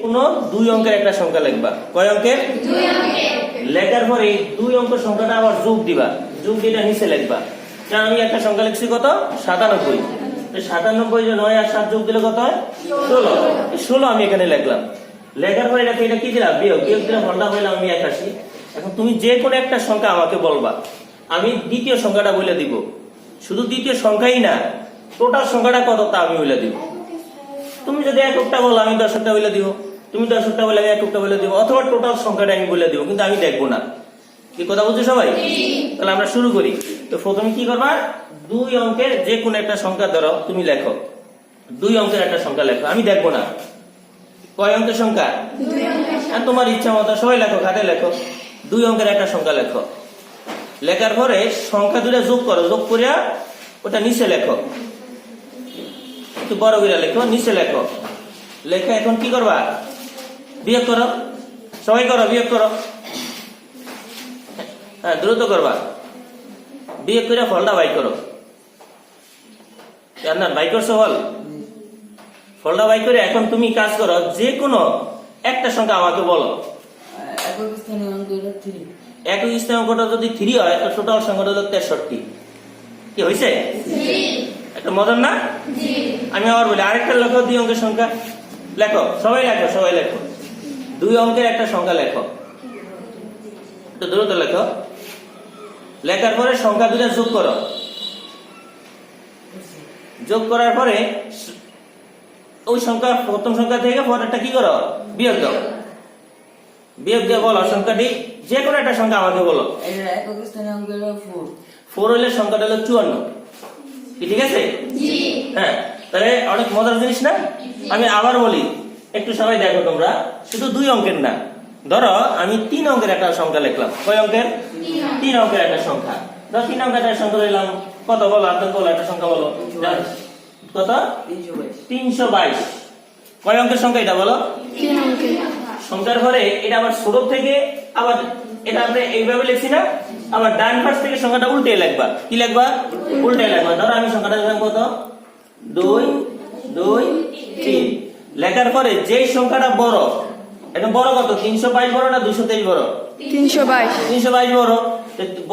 কোনো দুই অঙ্কের একটা সংখ্যা লিখবা। কয় অঙ্কের? দুই অঙ্কের। লেখার পরে দুই অঙ্কের সংখ্যাটা আবার যোগ দিবা, যোগ দিয়ে নিচে লিখবা। যেমন আমি একটা সংখ্যা লিখছি কত 97, 97 যে 9 আর 7 যোগ দিলে কত হয় 16, 16 আমি এখানে লিখলাম। লেখার পরে এটা কি দিলাম বিয়োগ, বিয়োগ দিলে ফলটা হইলাম আমি 81। এখন তুমি যে কোনো একটা সংখ্যা আমাকে বলবা, আমি দ্বিতীয় সংখ্যাটা বলে দিব। শুধু দ্বিতীয় সংখ্যাই না, টোটাল সংখ্যাটা কত তা আমি বলে দিব। তুমি যদি এককটা বলো আমি দশকটা বলে দিব, তুমি দশকটা বলে আমি এককটা বলে দিব, অথবা টোটাল সংখ্যাটা আমি বলে দিব, কিন্তু আমি দেখবো না। কি কথা বলছো সবাই? তাহলে আমরা শুরু করি। তো প্রথমে কি করবা, দুই অঙ্কের যে কোনো একটা সংখ্যা ধরো তুমি লেখো, দুই অঙ্কের একটা সংখ্যা লেখো, আমি দেখবো না। কয় অঙ্কের সংখ্যা? আর তোমার ইচ্ছা মতো সবাই লেখো, খাতে লেখো। দুই অঙ্কের একটা সংখ্যা লেখো, লেখার পরে সংখ্যা দুটা যোগ করো, যোগ করিয়া ওটা নিচে লেখো, একটু বড় করে লেখো, নিচে লেখো। লেখা এখন কি করবা, বিয়োগ করো, সবাই করো, বিয়োগ করো। হ্যাঁ দ্রুত করবা, বিয়োগ করে ফলটা বাই করো। না বাই করছো ফল, ফলটা বাই করে এখন তুমি কাজ করো, যে কোনো একটা সংখ্যা আমাকে বলো। একই স্থানীয় অঙ্কটা যদি 3 হয় তো টোটাল সংখ্যাটা হলো 63। কি হয়েছে? একটা মজার না? আমি আবার বলি, আরেকটা লেখো, দুই অঙ্কের সংখ্যা লেখো, সবাই লেখো, সবাই লেখো। দুই অঙ্কের একটা সংখ্যা লেখো, একটু দ্রুত লেখো। লেখার পরে সংখ্যা দুটা যোগ করো, যোগ করার পরে ওই সংখ্যা প্রথম সংখ্যা থেকে পরেরটা কি করো, বিয়োগ দাও। বিয়োগ দিয়ে বলো সংখ্যাটি, যে কোনো একটা সংখ্যা আমাকে বলো। 4 হলে সংখ্যাটা হলো 54। কি ঠিক আছে? হ্যাঁ, তাহলে অনেক মজার জিনিস না? আমি আবার বলি, একটু সবাই দেখো তোমরা, শুধু দুই অঙ্কের না, ধরো আমি 3 অঙ্কের একটা সংখ্যা লিখলাম। কয় অঙ্কের? 3 অঙ্কের একটা সংখ্যা। ধরো 3 অঙ্কের একটা সংখ্যা লিখলাম, কত বলো, আপনার বলো একটা সংখ্যা বলো। কত? 322। কয় অঙ্কের সংখ্যা এটা বলো? 3 অঙ্কের। সংখ্যার ঘরে এটা আবার ছোট থেকে আবার এটা আমরা এইভাবে লিখছি না, আবার ডান পাশ থেকে সংখ্যাটা উল্টে লিখবা। কি লিখবা? উল্টে লিখবা। ধরো আমি সংখ্যাটা লিখলাম কত, 2 2 3। লেখার পরে যেই সংখ্যাটা বড়, এটা বড় কত, 322 বড় না 223 বড়? 322। 322 বড়।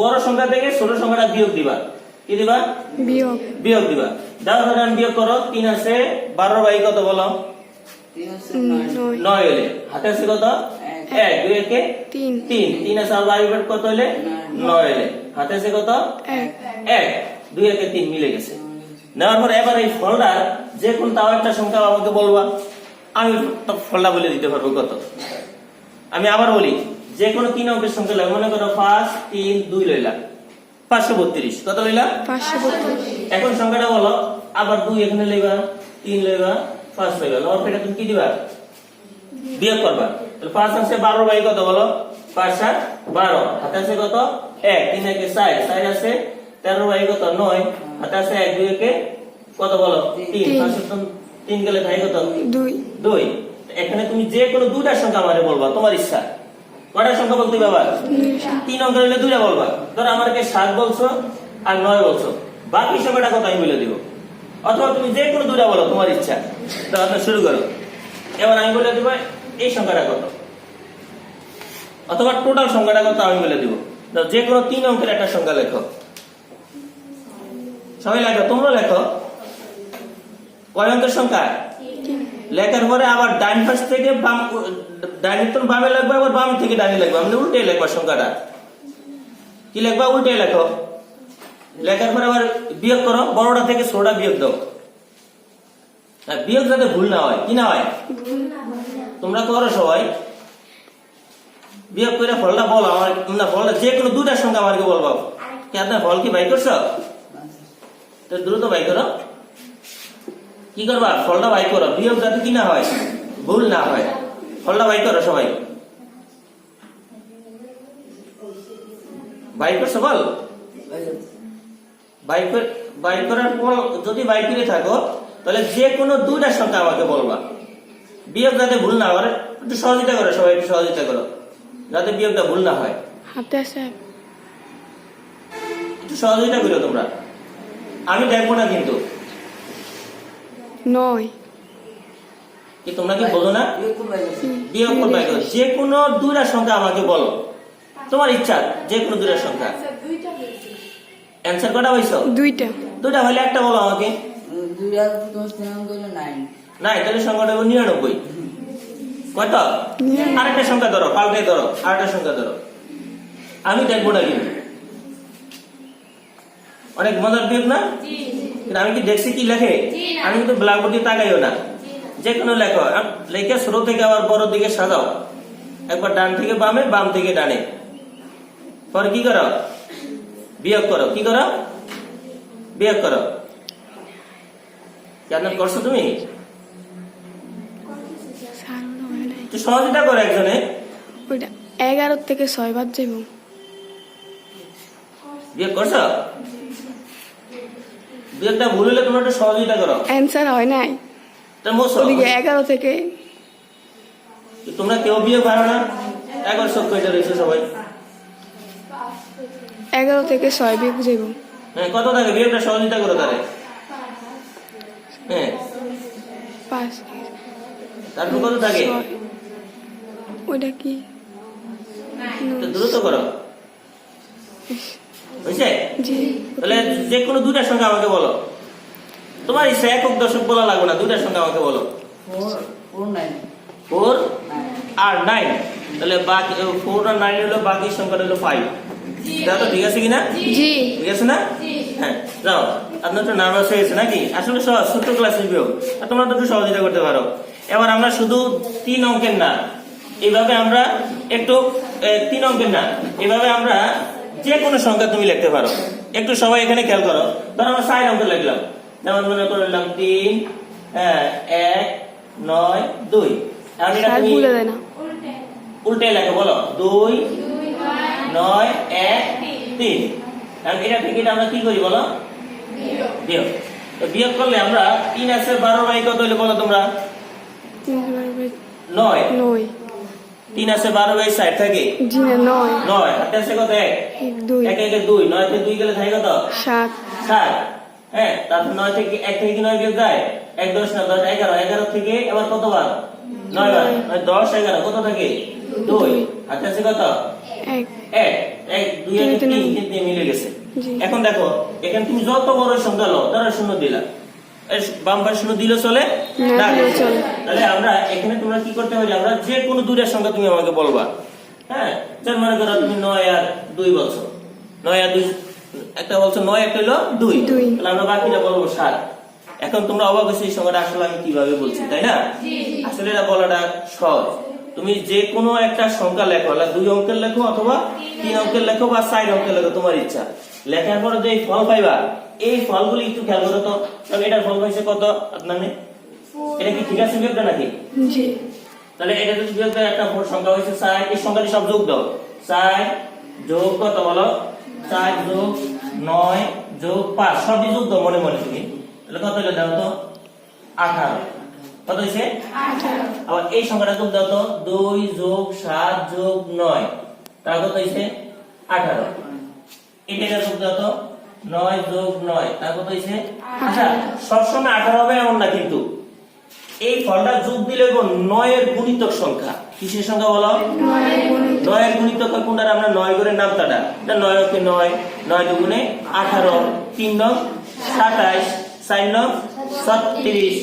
বড় সংখ্যা থেকে ছোট সংখ্যাটা বিয়োগ দিবা। কি দিবা? বিয়োগ। বিয়োগ দিবা। দাও ধরেন বিয়োগ করো, 3 আছে 12 বাই কত বলো? 9 হলে হাতে আছে কত? 1। 2 একে 3। 3 আছে আর বাই কত হলে? 9 হলে হাতে আছে কত? 1। 2 একে 3 মিলে গেছে। নেওয়ার পর এবার এই ফলটা যে কোন তাও একটা সংখ্যা আমাকে বলবা, আমি ফলটা বলে দিতে পারবো কত। আমি আবার বলি, যে কোনো 3 অঙ্কের সংখ্যা লইলা, মনে করো 5 3 2 লইলা, 532। কত লইলা? 532। এখন সংখ্যাটা বলো, আবার 2 এখানে লইবা, 3 লইবা, 5 লইবা। লওয়ার পরে তুমি কি দিবা? বিয়োগ করবা। তাহলে 5 আছে 12 বাই কত বলো? 5 7 12। হাতে আছে কত? 1। 3 একে 4, 4 আছে 13 বাই কত? 9। হাতে আছে 1। 2 একে কত বলো? 3। 5 3 গেলে ভাই কত? 2 2। এখানে তুমি যে কোনো দুইটা সংখ্যা আমারে বলবা, তোমার ইচ্ছা। কয়টা সংখ্যা বলতে বাবা? 3 অঙ্কের হলে দুইটা বলবা। ধরো আমাকে 7 বলছো আর 9 বলছো, বাকি সংখ্যাটা কত আমি বলে দিব। অথবা তুমি যে কোনো দুইটা বলো, তোমার ইচ্ছা। তাহলে শুরু করো। এবার আমি বলে দিব এই সংখ্যাটা কত, অথবা টোটাল সংখ্যাটা কত আমি বলে দিব। যে কোনো 3 অঙ্কের একটা সংখ্যা লেখো, সবাই লেখো, তোমরা লেখো। কয় অঙ্কের সংখ্যা? লেখার পরে আবার ডান পাশ থেকে বাম, ডানে তো বামে লিখবা, আবার বাম থেকে ডানে লিখবা, মানে উল্টে লিখবা সংখ্যাটা। কি লিখবা? উল্টে লেখো। লেখার পরে আবার বিয়োগ করো, বড়টা থেকে ছোটটা বিয়োগ দাও। বিয়োগ যাতে ভুল না হয়। কি না হয়? তোমরা করো সবাই। বিয়োগ করে ফলটা বলো আমার, না ফলটা যে কোনো দুইটা সংখ্যা আমাকে বলবো। কি আপনার ফল কি বাই করছো? তো দ্রুত বাই করো। কি করবা? ফলটা বাই করো, বিয়োগ যাতে কি না হয়, ভুল না হয়। ফলটা বাই করো সবাই। বাই করছো বল? বাই করার পর যদি বাই করে থাকো, তাহলে যে কোনো দুইটা সংখ্যা আমাকে বলবা। বিয়োগ যাতে ভুল না হয়, একটু সহযোগিতা করো সবাই, একটু সহযোগিতা করো যাতে বিয়োগটা ভুল না হয়। হাতে আছে একটু সহযোগিতা করো তোমরা, আমি দেখবো না কিন্তু। 9। কি তোমরা কি বোঝো না? বিয়োগ করবে। যে কোনো দুইটা সংখ্যা আমাকে বলো, তোমার ইচ্ছা যে কোনো দুইটা সংখ্যা। অ্যান্সার কটা হইছো? দুইটা। দুইটা হলে একটা বলো আমাকে। নাই, তাহলে সংখ্যাটা হলো 99। কয়টা? আরেকটা সংখ্যা ধরো, পাল্টে ধরো, আরেকটা সংখ্যা ধরো। আমি দেখবো না কিন্তু। অনেক মজার বিয়োগ না? কিন্তু আমি কি দেখছি কি লেখে? আমি কিন্তু ব্ল্যাকবোর্ডে তাকাইও না, যে কোনো লেখো লেখে ছোট থেকে আবার বড় দিকে সাজাও। একবার ডান থেকে বামে, বাম থেকে ডানে। পরে কি করো? বিয়োগ করো। কি করো? বিয়োগ করো। কেন করছো তুমি? স্যার মনে হয় নাই। একটু সহযোগিতা করো একজনে। ওইটা 11 থেকে 6 বাদ যাইব। বিয়োগ করছো? বিয়োগটা ভুল হলে তোমরা একটু সহযোগিতা করো। অ্যান্সার হয় নাই। তা মোছো। ওদিকে 11 থেকে তোমরা কেউ বিয়োগ পারো না? একবার সব কইটা রয়েছে সবাই। 11 থেকে 6 বিয়োগ যাইব। হ্যাঁ, কত থাকে? বিয়োগটা সহযোগিতা করো তারে। হ্যাঁ, 5 তারপর কত থাকে? 6 ওইটা কি? তো দ্রুত করো। বুঝছে? জি। তাহলে যে কোনো দুইটা সংখ্যা আমাকে বলো। তোমার ইচ্ছা, একক দশক বলা লাগবে না, দুইটা সংখ্যা আমাকে বলো। 4 আর 9। তাহলে বাকি 4 আর 9 হলো, বাকি সংখ্যাটা হলো 5। এটা তো ঠিক আছে কিনা? জি। ঠিক আছে না? হ্যাঁ, যাও। আপনার তো নার্ভাস হয়ে গেছে নাকি? আসলে সহজ, ছোট্ট ক্লাসের বিয়োগ। আর তোমরা তো একটু সহযোগিতা করতে পারো। এবার আমরা শুধু 3 অঙ্কের না, এইভাবে আমরা একটু 3 অঙ্কের না, এইভাবে আমরা যে কোনো সংখ্যা তুমি লিখতে পারো। একটু সবাই এখানে খেয়াল করো। ধরো আমরা 4 অঙ্ক লিখলাম, যেমন মনে করলাম 3, 1, 9, 2। এখন এটা স্যার তুমি ভুলে দেয় না। উল্টে লেখো, বলো 2, 9, 1, 3। এখন এটা থেকে এটা আমরা কি করি বলো? বিয়োগ। তো বিয়োগ করলে আমরা 3 আছে 12 বাই কত হইলো বলো তোমরা? 9। 9। 3 আছে 12 বাই 60 থাকে। জি না 9। 9 হাতে আছে কত? 1। 2 1 1 2, 9 থেকে 2 গেলে থাকে কত? 7 7। হ্যাঁ, তারপর 9 থেকে 1 থেকে কি 9 বিয়োগ যায়? 1 10 না 10 11, 11 থেকে এবার কত বার? 9 বার। 10 11 কত থাকে? 2। হাতে আছে কত? 1 1 1 2 1 3 কিন্তু মিলে গেছে। জি। এখন দেখো, এখানে তুমি যত বড় সংখ্যা লো, ধরো 0 দিলা, বাম পাশে 0 দিলে চলে না না? দিলেও চলে। তাহলে আমরা এখানে তোমরা কি করতে পারি? আমরা যে কোনো দুইটা সংখ্যা তুমি আমাকে বলবা। হ্যাঁ, যেমন মনে করো তুমি 9 আর 2 বলছো। 9 আর 2 একটা বলছো, 9 একটা হলো 2। দুই। তাহলে আমরা বাকিটা বলবো 7। এখন তোমরা অবাক হয়েছে এই সংখ্যাটা আসলে আমি কিভাবে বলছি, তাই না? আসলে এটা বলাটা সহজ। তুমি যে কোনো একটা সংখ্যা লেখো, 2 অঙ্কের লেখো অথবা 3 অঙ্কের লেখো বা 4 অঙ্কের লেখো, তোমার ইচ্ছা। লেখার পরে যে ফল পাইবা, এই ফলগুলি একটু খেয়াল করো তো। কারণ এটার ফল পাইছে কত আপনার? এটা কি ঠিক আছে বিয়োগটা নাকি? জি। তাহলে এটা যদি বিয়োগ দেয়, একটা সংখ্যা হয়েছে 4, এই সংখ্যাটি সব যোগ দাও। 4 যোগ কত বলো? 4 যোগ 9 যোগ 5, সবই যোগ দাও মনে মনে তুমি। তাহলে কত হলো দাও তো? 18। কত হয়েছে? 18। আবার এই সংখ্যাটা যোগ দাও তো, 2 যোগ 7 যোগ 9, তাহলে কত হয়েছে? 18। এটা যোগ দাও তো, 9 যোগ 9, তাহলে কত হয়েছে? আচ্ছা, সবসময় 18 হবে এমন না কিন্তু। এই ফলটা যোগ দিলে 9 এর গুণিতক সংখ্যা। কিসের সংখ্যা বলো? 9 এর গুণিতক কোনটা? আমরা 9 করে নামতাটা। 9 কে 9, 9 দুগুণে 18, 3 9 27, 4 9 36,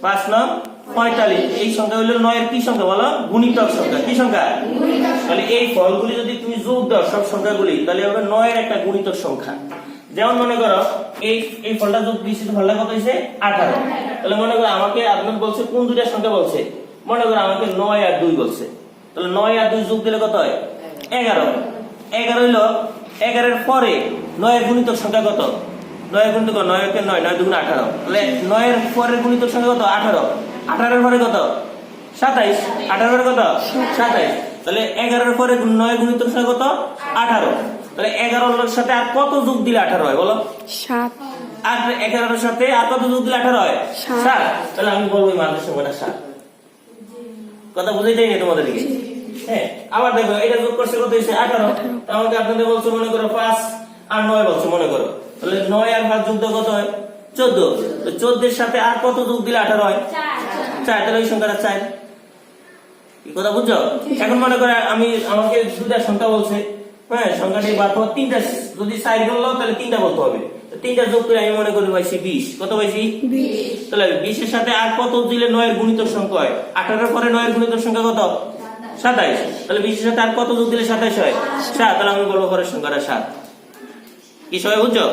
5 9 45। এই সংখ্যা হলো 9 এর কি সংখ্যা বলো? গুণিতক সংখ্যা। কি সংখ্যা? তাহলে এই ফলগুলি যদি তুমি যোগ দাও সব সংখ্যাগুলি, তাহলে হবে 9 এর একটা গুণিতক সংখ্যা। যেমন মনে করো এই ফলটা যোগ দিয়েছি, ফলটা কত হয়েছে? 18। তাহলে মনে করো আমাকে আপনার বলছে কোন দুইটা সংখ্যা বলছে? মনে করো আমাকে 9 আর 2 বলছে। তাহলে 9 আর 2 যোগ দিলে কত হয়? 11। 11 হইলো, 11 এর পরে 9 এর গুণিতক সংখ্যা কত? 9 এর গুণিতক 9 কে 9, 9 দুগুণে 18। তাহলে 9 এর পরের গুণিতক সংখ্যা কত? 18। 18 এর পরে কত? 27। 18 এর কত? 27। তাহলে 11 এর পরে 9 গুণিতক সংখ্যা কত? 18। তাহলে 11 এর সাথে আর কত যোগ দিলে 18 হয় বলো? 7। আর 11 এর সাথে আর কত যোগ দিলে 18 হয়? 7। তাহলে আমি বলবো এই মানের সংখ্যাটা 7। কথা বুঝাই যায়নি তোমাদেরকে? হ্যাঁ, আবার দেখো এটা যোগ করছে কত হয়েছে? 18। আমাকে আপনাদের বলছো মনে করো 5 আর 9 বলছো মনে করো। তাহলে 9 আর 5 যোগ দাও কত হয়? 14। তো 14 এর সাথে আর কত যোগ দিলে 18 হয়? 4 তাহলে ওই সংখ্যাটা 4। কি কথা বুঝছো? এখন মনে করে আমাকে দুটা সংখ্যা বলছে, হ্যাঁ সংখ্যাটি বাদ পর তিনটা, যদি 4 বললো তাহলে তিনটা বলতে হবে। তো তিনটা যোগ করে আমি মনে করি পাইছি 20। কত পাইছি? 20। তাহলে 20 এর সাথে আর কত দিলে 9 এর গুণিতক সংখ্যা হয়? 18 এর পরে 9 এর গুণিতক সংখ্যা কত? 27। তাহলে 20 এর সাথে আর কত যোগ দিলে 27 হয়? 7। তাহলে আমি বলবো পরের সংখ্যাটা 7। কি সবাই বুঝছো?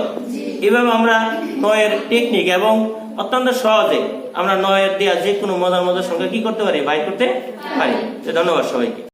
এভাবে আমরা 9 এর টেকনিক এবং অত্যন্ত সহজে আমরা 9 এর দেওয়া যে কোনো মজার মজার সংখ্যা কি করতে পারি? বাইর করতে পারি। ধন্যবাদ সবাইকে।